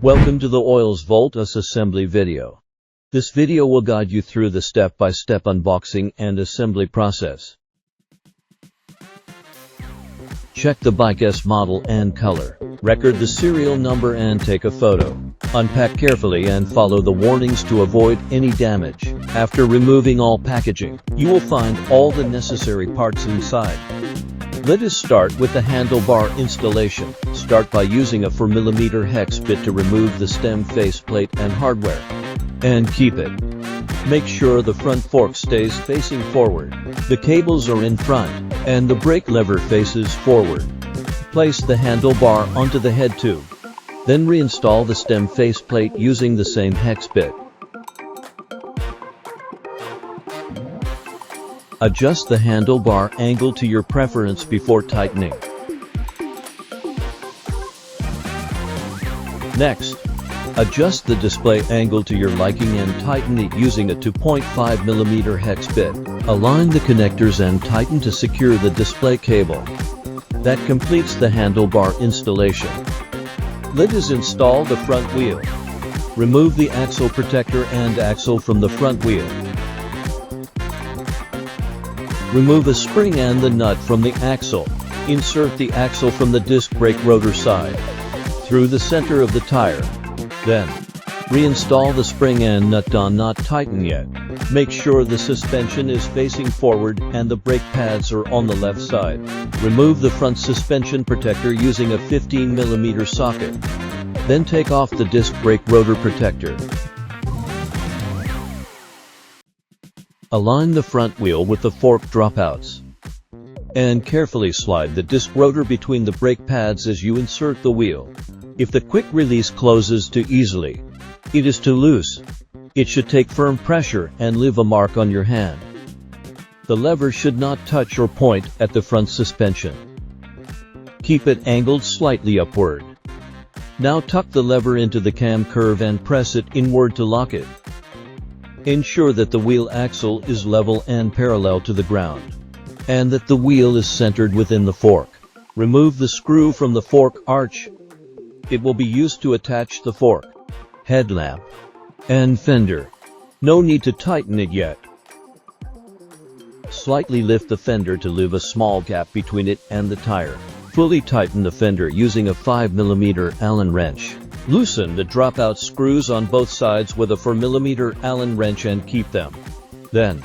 Welcome to the oiios Voltus assembly video. This video will guide you through the step-by-step unboxing and assembly process. Check the bike's model and color. Record the serial number and take a photo. Unpack carefully and follow the warnings to avoid any damage. After removing all packaging, you will find all the necessary parts inside. Let us start with the handlebar installation. Start by using a 4mm hex bit to remove the stem faceplate and hardware. And keep it. Make sure the front fork stays facing forward. The cables are in front, and the brake lever faces forward. Place the handlebar onto the head tube. Then reinstall the stem faceplate using the same hex bit. Adjust the handlebar angle to your preference before tightening. Next, adjust the display angle to your liking and tighten it using a 2.5mm hex bit. Align the connectors and tighten to secure the display cable. That completes the handlebar installation. Let us install the front wheel. Remove the axle protector and axle from the front wheel. Remove a spring and the nut from the axle. Insert the axle from the disc brake rotor side through the center of the tire. Then, reinstall the spring and nut. Do not tighten yet. Make sure the suspension is facing forward and the brake pads are on the left side. Remove the front suspension protector using a 15mm socket. Then take off the disc brake rotor protector. Align the front wheel with the fork dropouts. And carefully slide the disc rotor between the brake pads as you insert the wheel. If the quick release closes too easily, it is too loose. It should take firm pressure and leave a mark on your hand. The lever should not touch or point at the front suspension. Keep it angled slightly upward. Now tuck the lever into the cam curve and press it inward to lock it. Ensure that the wheel axle is level and parallel to the ground, and that the wheel is centered within the fork. Remove the screw from the fork arch. It will be used to attach the fork, headlamp, and fender. No need to tighten it yet. Slightly lift the fender to leave a small gap between it and the tire. Fully tighten the fender using a 5mm Allen wrench. Loosen the dropout screws on both sides with a 4mm Allen wrench and keep them. Then,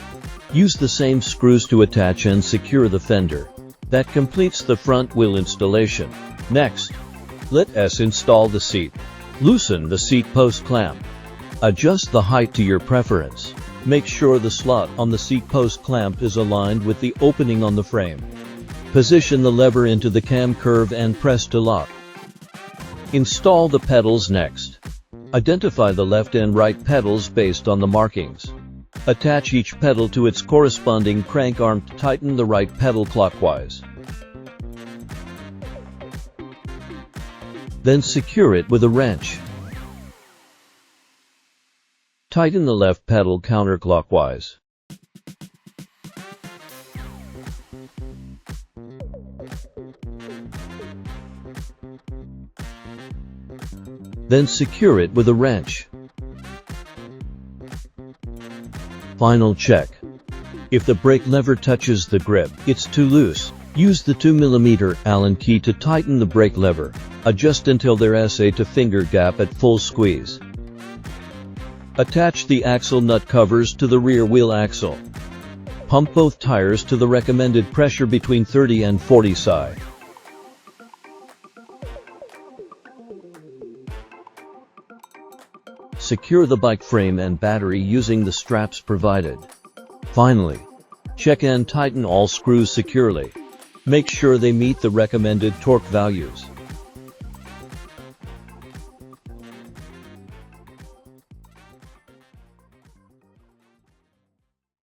use the same screws to attach and secure the fender. That completes the front wheel installation. Next, let us install the seat. Loosen the seat post clamp. Adjust the height to your preference. Make sure the slot on the seat post clamp is aligned with the opening on the frame. Position the lever into the cam curve and press to lock. Install the pedals next. Identify the left and right pedals based on the markings. Attach each pedal to its corresponding crank arm to tighten the right pedal clockwise. Then secure it with a wrench. Tighten the left pedal counterclockwise. Then secure it with a wrench. Final check. If the brake lever touches the grip, it's too loose. Use the 2mm Allen key to tighten the brake lever. Adjust until there's a 2-finger gap at full squeeze. Attach the axle nut covers to the rear wheel axle. Pump both tires to the recommended pressure between 30 and 40 psi. Secure the bike frame and battery using the straps provided. Finally, check and tighten all screws securely. Make sure they meet the recommended torque values.